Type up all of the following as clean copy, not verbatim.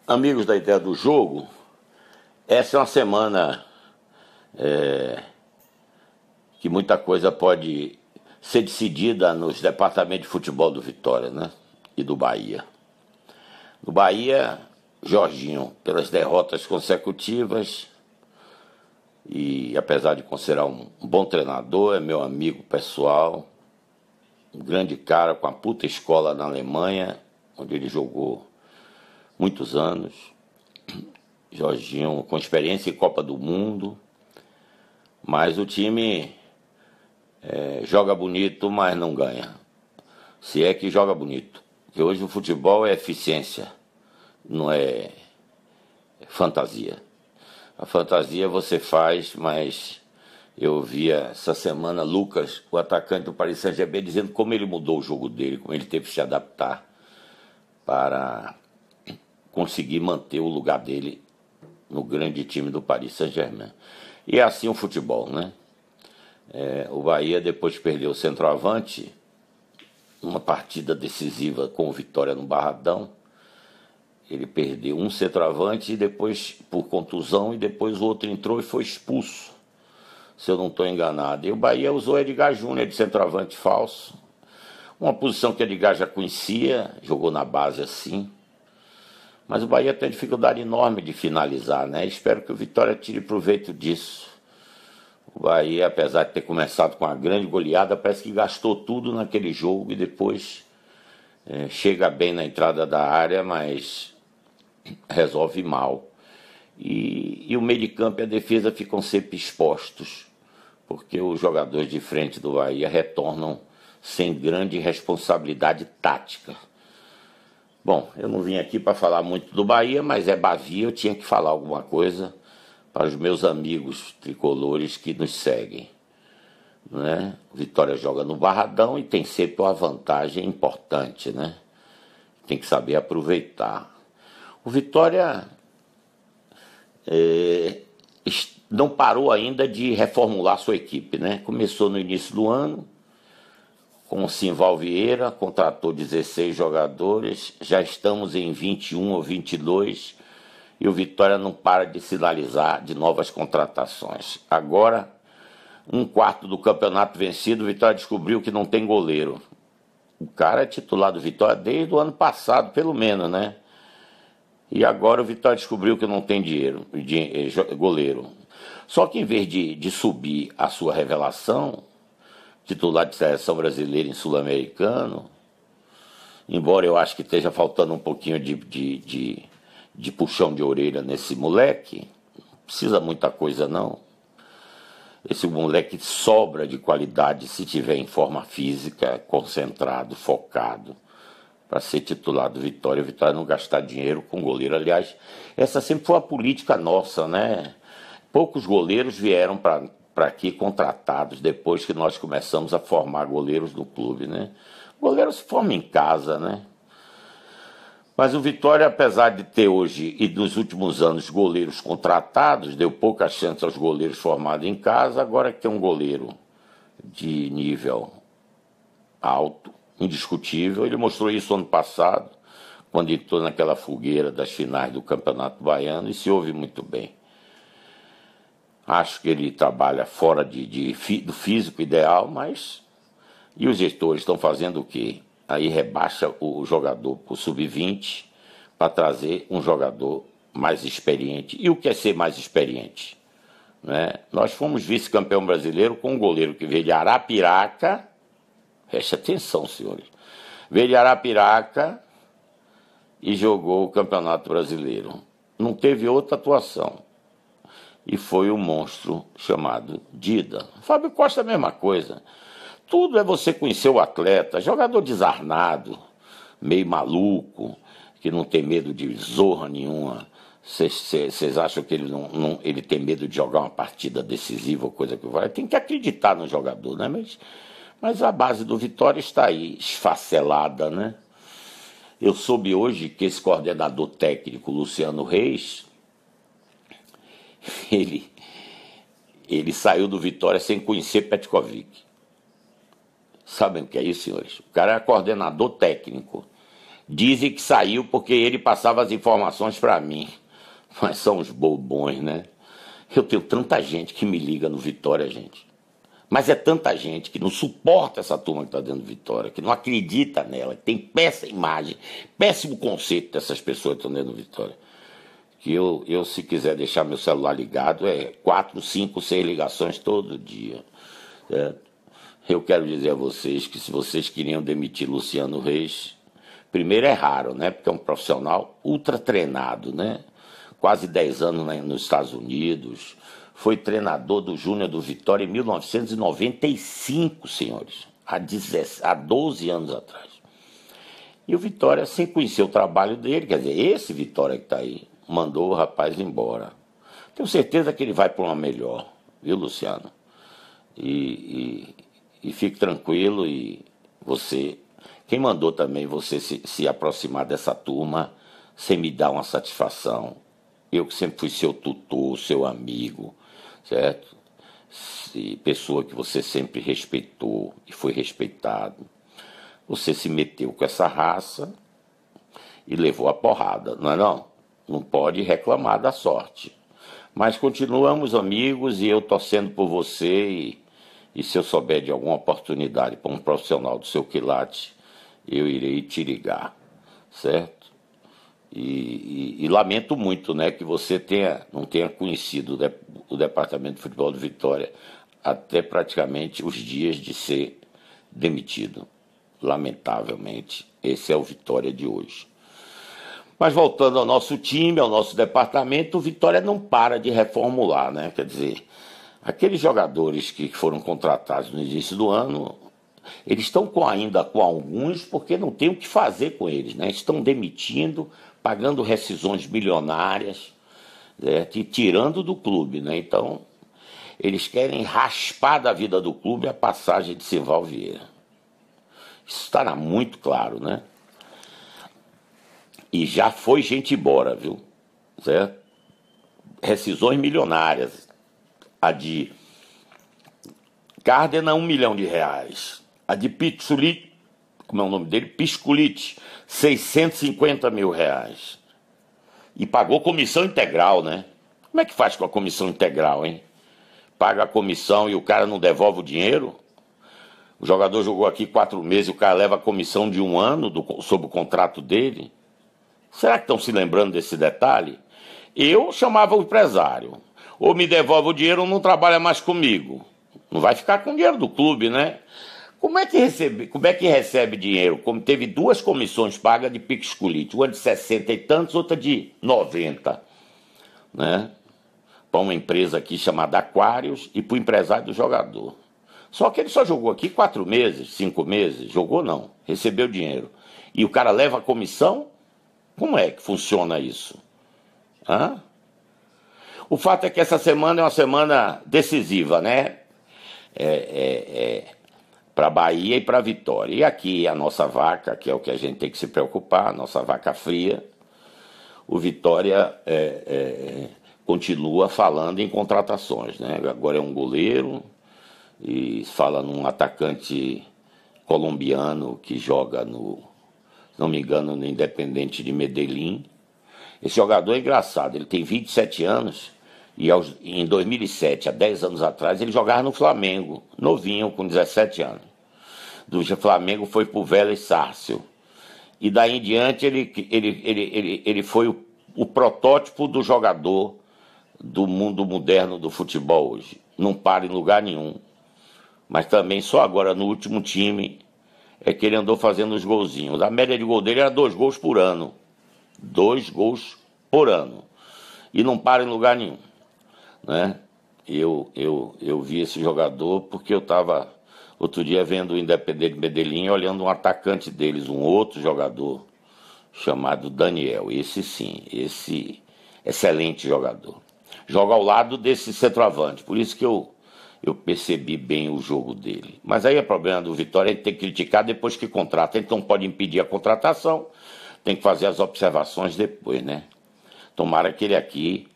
Amigos da Ideia do Jogo, essa é uma semana que muita coisa pode ser decidida nos departamentos de futebol do Vitória, né? E do Bahia. No Bahia, Jorginho, pelas derrotas consecutivas, e apesar de considerar um bom treinador, é meu amigo pessoal, um grande cara com a puta escola na Alemanha, onde ele jogou muitos anos. Jorginho com experiência em Copa do Mundo, mas o time joga bonito, mas não ganha. Se é que joga bonito. Porque hoje o futebol é eficiência, não é fantasia. A fantasia você faz, mas eu via essa semana Lucas, o atacante do Paris Saint-Germain, dizendo como ele mudou o jogo dele, como ele teve que se adaptar para conseguir manter o lugar dele no grande time do Paris Saint-Germain. E é assim o futebol, né? O Bahia depois perdeu o centroavante, uma partida decisiva com o Vitória no Barradão. Ele perdeu um centroavante e depois por contusão, e depois o outro entrou e foi expulso, se eu não estou enganado. E o Bahia usou Edgar Júnior de centroavante falso, uma posição que Edgar já conhecia, jogou na base assim. Mas o Bahia tem dificuldade enorme de finalizar, né? Espero que o Vitória tire proveito disso. O Bahia, apesar de ter começado com uma grande goleada, parece que gastou tudo naquele jogo e depois chega bem na entrada da área, mas resolve mal. E o meio de campo e a defesa ficam sempre expostos, porque os jogadores de frente do Bahia retornam sem grande responsabilidade tática. Bom, eu não vim aqui para falar muito do Bahia, mas é Bahia, eu tinha que falar alguma coisa para os meus amigos tricolores que nos seguem, né? Vitória joga no Barradão e tem sempre uma vantagem importante, né? Tem que saber aproveitar. O Vitória não parou ainda de reformular sua equipe, né? Começou no início do ano com o Simval Vieira, contratou 16 jogadores, já estamos em 21 ou 22 e o Vitória não para de sinalizar de novas contratações. Agora, um quarto do campeonato vencido, o Vitória descobriu que não tem goleiro. O cara é titular do Vitória desde o ano passado, pelo menos, né? E agora o Vitória descobriu que não tem goleiro. Só que em vez de subir a sua revelação, titular de seleção brasileira em sul-americano, embora eu acho que esteja faltando um pouquinho de puxão de orelha nesse moleque, não precisa muita coisa não. Esse moleque sobra de qualidade se tiver em forma física, concentrado, focado, para ser titular do Vitória. O Vitória não gastar dinheiro com goleiro. Aliás, essa sempre foi a política nossa, né? Poucos goleiros vieram para aqui contratados depois que nós começamos a formar goleiros no clube, né? O goleiro se forma em casa, né? Mas o Vitória, apesar de ter hoje e nos últimos anos goleiros contratados, deu pouca chance aos goleiros formados em casa. Agora que tem um goleiro de nível alto, indiscutível. Ele mostrou isso ano passado, quando entrou naquela fogueira das finais do Campeonato Baiano, e se ouve muito bem. Acho que ele trabalha fora do físico ideal, mas... E os gestores estão fazendo o quê? Aí rebaixa o jogador para o sub-20 para trazer um jogador mais experiente. E o que é ser mais experiente? Né? Nós fomos vice-campeão brasileiro com um goleiro que veio de Arapiraca. Preste atenção, senhores. Veio de Arapiraca e jogou o Campeonato Brasileiro. Não teve outra atuação. E foi um monstro chamado Dida. Fábio Costa, a mesma coisa. Tudo é você conhecer o atleta, jogador desarnado, meio maluco, que não tem medo de zorra nenhuma. Vocês acham que ele tem medo de jogar uma partida decisiva ou coisa que vai? Tem que acreditar no jogador, né? Mas a base do Vitória está aí, esfacelada, né? Eu soube hoje que esse coordenador técnico, Luciano Reis, ele saiu do Vitória sem conhecer Petkovic. Sabem o que é isso, senhores? O cara é coordenador técnico. Dizem que saiu porque ele passava as informações para mim. Mas são uns bobões, né? Eu tenho tanta gente que me liga no Vitória, gente. Mas é tanta gente que não suporta essa turma que está dentro do Vitória, que não acredita nela, que tem péssima imagem, péssimo conceito dessas pessoas que estão dentro do Vitória. Que eu, se quiser deixar meu celular ligado, é 4, 5, 6 ligações todo dia. Certo? Eu quero dizer a vocês que se vocês queriam demitir Luciano Reis, primeiro é raro, né? Porque é um profissional ultra treinado, né? Quase 10 anos nos Estados Unidos. Foi treinador do Júnior do Vitória em 1995, senhores. Há 12 anos atrás. E o Vitória, sem conhecer o trabalho dele, quer dizer, esse Vitória que está aí, mandou o rapaz embora. Tenho certeza que ele vai para uma melhor, viu, Luciano? E fique tranquilo e você... Quem mandou também você se aproximar dessa turma sem me dar uma satisfação? Eu que sempre fui seu tutor, seu amigo, certo? Pessoa que você sempre respeitou e foi respeitado. Você se meteu com essa raça e levou a porrada, não é não? Não pode reclamar da sorte. Mas continuamos amigos e eu torcendo por você e se eu souber de alguma oportunidade para um profissional do seu quilate, eu irei te ligar, certo? E lamento muito, né, que você não tenha conhecido o Departamento de Futebol do Vitória até praticamente os dias de ser demitido. Lamentavelmente, esse é o Vitória de hoje. Mas voltando ao nosso time, ao nosso departamento, o Vitória não para de reformular, né? Quer dizer, aqueles jogadores que foram contratados no início do ano, eles estão ainda com alguns porque não tem o que fazer com eles, né? Estão demitindo, pagando rescisões milionárias, certo? E tirando do clube, né? Então, eles querem raspar da vida do clube a passagem de Simval Vieira. Isso estará muito claro, né? E já foi gente embora, viu? Certo? Rescisões milionárias. A de Cárdenas, R$1 milhão. A de Pizzulite, como é o nome dele? Pisculite, R$650 mil. E pagou comissão integral, né? Como é que faz com a comissão integral, hein? Paga a comissão e o cara não devolve o dinheiro? O jogador jogou aqui 4 meses e o cara leva a comissão de 1 ano sob o contrato dele? Será que estão se lembrando desse detalhe? Eu chamava o empresário. Ou me devolve o dinheiro ou não trabalha mais comigo. Não vai ficar com o dinheiro do clube, né? Como é que recebe dinheiro? Como teve 2 comissões pagas de Pisculite, uma de 60 e tantos, outra de 90, né? Para uma empresa aqui chamada Aquários e para o empresário do jogador. Só que ele só jogou aqui 4 meses, 5 meses. Jogou não, recebeu dinheiro. E o cara leva a comissão? Como é que funciona isso? Hã? O fato é que essa semana é uma semana decisiva, né? Para a Bahia e para a Vitória. E aqui a nossa vaca, que é o que a gente tem que se preocupar, a nossa vaca fria, o Vitória continua falando em contratações, né? Agora é um goleiro e fala num atacante colombiano que joga se não me engano, no Independente de Medellín. Esse jogador é engraçado, ele tem 27 anos e em 2007, há 10 anos atrás, ele jogava no Flamengo, novinho, com 17 anos. Do Flamengo foi pro Vélez Sarsfield. E daí em diante ele foi o protótipo do jogador do mundo moderno do futebol hoje. Não para em lugar nenhum. Mas também só agora no último time é que ele andou fazendo os golzinhos. A média de gol dele era 2 gols por ano. 2 gols por ano. E não para em lugar nenhum, né? Eu vi esse jogador porque eu estava outro dia vendo o Independente Medellín, olhando um atacante deles, um outro jogador chamado Daniel. Esse sim, esse excelente jogador. Joga ao lado desse centroavante, por isso que eu percebi bem o jogo dele. Mas aí é problema do Vitória, ele tem que criticar depois que contrata. Ele não pode impedir a contratação, tem que fazer as observações depois, né? Tomara que ele aqui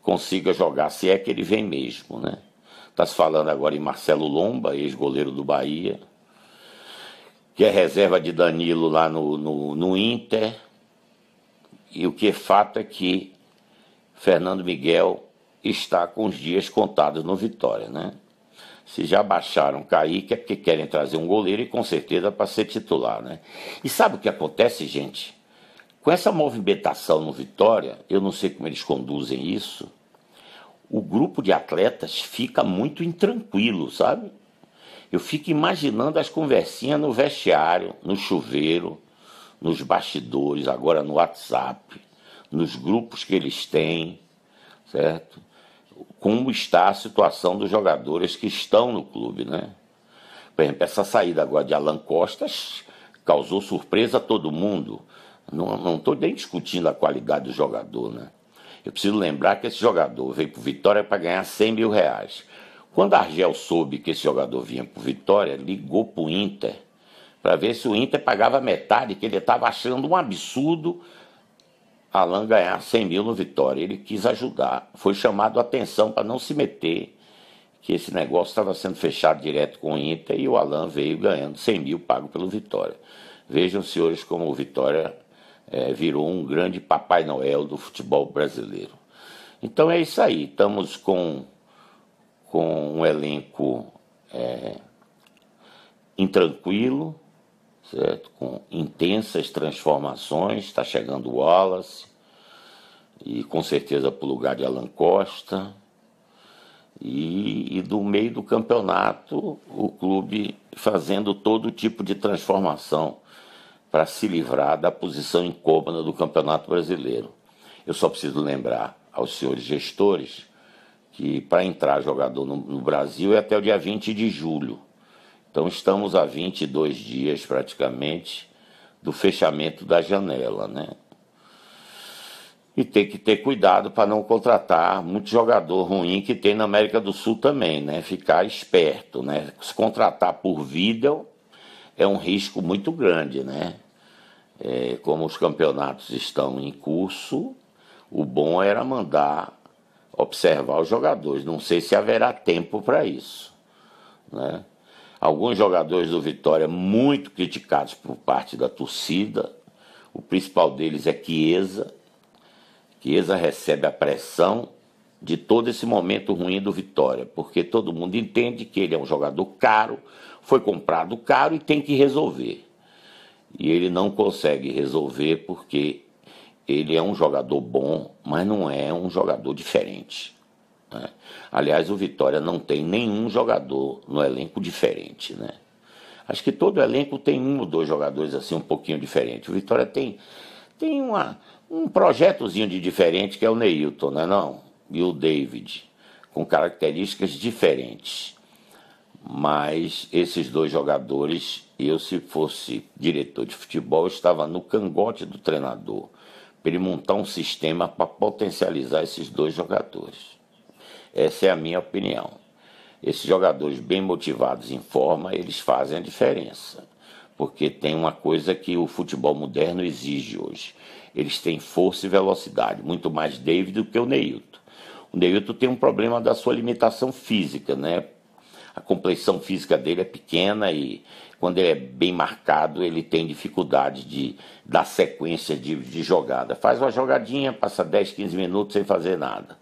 consiga jogar, se é que ele vem mesmo, né? Está se falando agora em Marcelo Lomba, ex-goleiro do Bahia, que é reserva de Danilo lá no Inter. E o que é fato é que Fernando Miguel está com os dias contados no Vitória, né? Se já baixaram Kaique é porque querem trazer um goleiro e com certeza para ser titular, né? E sabe o que acontece, gente? Com essa movimentação no Vitória, eu não sei como eles conduzem isso, o grupo de atletas fica muito intranquilo, sabe? Eu fico imaginando as conversinhas no vestiário, no chuveiro, nos bastidores, agora no WhatsApp, nos grupos que eles têm, certo? Como está a situação dos jogadores que estão no clube, né? Por exemplo, essa saída agora de Alan Costa causou surpresa a todo mundo. Não estou nem discutindo a qualidade do jogador, né? Eu preciso lembrar que esse jogador veio para o Vitória para ganhar 100 mil reais. Quando a Argel soube que esse jogador vinha para o Vitória, ligou para o Inter para ver se o Inter pagava metade, que ele estava achando um absurdo Alan ganhar 100 mil no Vitória. Ele quis ajudar, foi chamado a atenção para não se meter, que esse negócio estava sendo fechado direto com o Inter e o Alan veio ganhando 100 mil pago pelo Vitória. Vejam, senhores, como o Vitória virou um grande Papai Noel do futebol brasileiro. Então é isso aí, estamos com um elenco intranquilo, certo? Com intensas transformações. Está chegando o Wallace, e com certeza para o lugar de Alan Costa. E do meio do campeonato, o clube fazendo todo tipo de transformação para se livrar da posição incômoda do Campeonato Brasileiro. Eu só preciso lembrar aos senhores gestores que para entrar jogador no Brasil é até o dia 20 de julho. Então estamos a 22 dias praticamente do fechamento da janela, né? E tem que ter cuidado para não contratar muito jogador ruim que tem na América do Sul também, né? Ficar esperto, né? Se contratar por vídeo é um risco muito grande, né? Como os campeonatos estão em curso, o bom era mandar observar os jogadores. Não sei se haverá tempo para isso, né? Alguns jogadores do Vitória muito criticados por parte da torcida. O principal deles é Chiesa. Chiesa recebe a pressão de todo esse momento ruim do Vitória, porque todo mundo entende que ele é um jogador caro, foi comprado caro e tem que resolver. E ele não consegue resolver porque ele é um jogador bom, mas não é um jogador diferente, né? Aliás, o Vitória não tem nenhum jogador no elenco diferente, né? Acho que todo elenco tem um ou dois jogadores assim um pouquinho diferentes. O Vitória tem um projetozinho de diferente que é o Neilton, né, não? E o David, com características diferentes. Mas esses dois jogadores, eu se fosse diretor de futebol, estava no cangote do treinador para ele montar um sistema para potencializar esses dois jogadores. Essa é a minha opinião. Esses jogadores bem motivados em forma, eles fazem a diferença. Porque tem uma coisa que o futebol moderno exige hoje. Eles têm força e velocidade, muito mais David do que o Neilton. O Neilton tem um problema da sua limitação física, né? A complexão física dele é pequena e quando ele é bem marcado, ele tem dificuldade de dar sequência de jogada. Faz uma jogadinha, passa 10, 15 minutos sem fazer nada.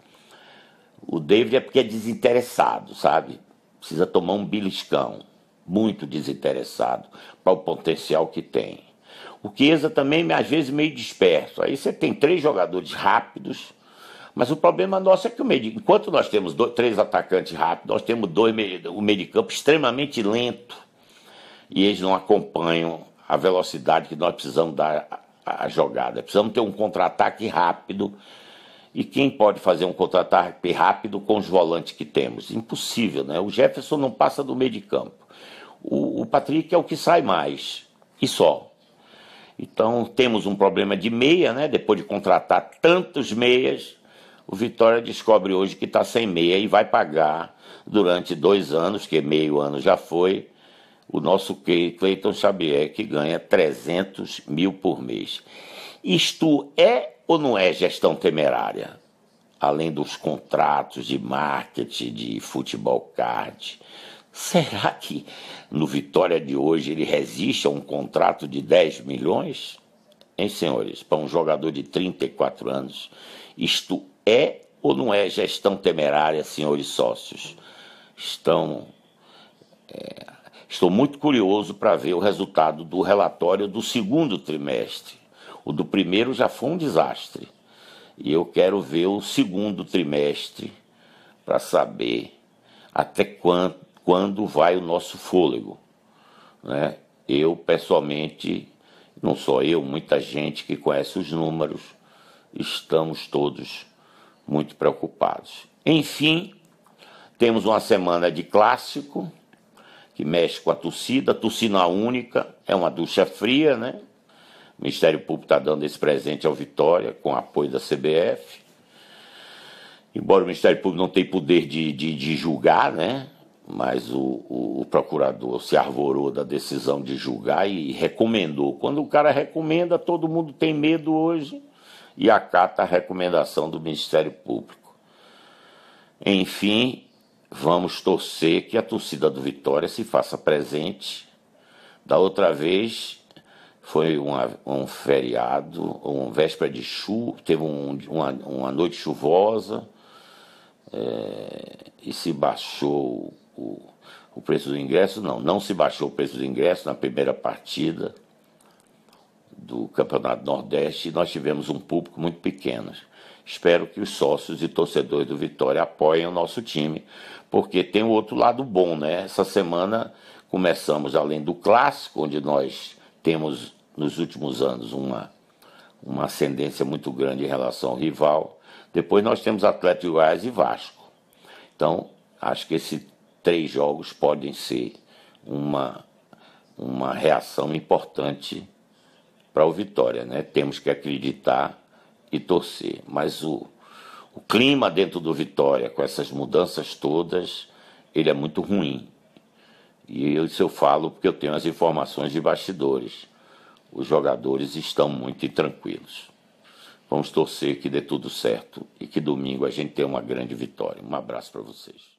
O David é porque é desinteressado, sabe? Precisa tomar um beliscão, muito desinteressado para o potencial que tem. O Chiesa também, às vezes, meio disperso. Aí você tem 3 jogadores rápidos, mas o problema nosso é que enquanto nós temos 3 atacantes rápidos, nós temos o meio de campo extremamente lento e eles não acompanham a velocidade que nós precisamos dar à jogada. Precisamos ter um contra-ataque rápido. E quem pode fazer um contra-ataque rápido com os volantes que temos? Impossível, né? O Jefferson não passa do meio de campo. O Patrick é o que sai mais, e só. Então temos um problema de meia, né? Depois de contratar tantos meias, o Vitória descobre hoje que está sem meia e vai pagar durante 2 anos, que meio ano já foi, o nosso Cleiton Xavier, que ganha 300 mil por mês. Isto é ou não é gestão temerária? Além dos contratos de marketing, de futebol card, Será que no Vitória de hoje ele resiste a um contrato de 10 milhões? Hein, senhores? Para um jogador de 34 anos, isto é ou não é gestão temerária, senhores sócios? Estou muito curioso para ver o resultado do relatório do segundo trimestre. O do primeiro já foi um desastre. E eu quero ver o segundo trimestre para saber até quando vai o nosso fôlego, né? Eu, pessoalmente, não só eu, muita gente que conhece os números, estamos todos muito preocupados. Enfim, temos uma semana de clássico, que mexe com a torcida única, é uma ducha fria, né? O Ministério Público está dando esse presente ao Vitória, com apoio da CBF. Embora o Ministério Público não tenha poder de julgar, né? Mas o procurador se arvorou da decisão de julgar e recomendou. Quando o cara recomenda, todo mundo tem medo hoje e acata a recomendação do Ministério Público. Enfim, vamos torcer que a torcida do Vitória se faça presente. Da outra vez foi um feriado, uma véspera de chuva, teve uma noite chuvosa, e se baixou o preço do ingresso. Não se baixou o preço do ingresso na primeira partida do Campeonato Nordeste, e nós tivemos um público muito pequeno. Espero que os sócios e torcedores do Vitória apoiem o nosso time, porque tem o outro lado bom, né? Essa semana começamos, além do clássico, onde nós temos nos últimos anos uma ascendência muito grande em relação ao rival. Depois nós temos Atlético de Goiás e Vasco. Então, acho que esses 3 jogos podem ser uma reação importante para o Vitória, né? Temos que acreditar e torcer. Mas o clima dentro do Vitória, com essas mudanças todas, ele é muito ruim. E isso eu falo porque eu tenho as informações de bastidores. Os jogadores estão muito intranquilos. Vamos torcer que dê tudo certo e que domingo a gente tenha uma grande vitória. Um abraço para vocês.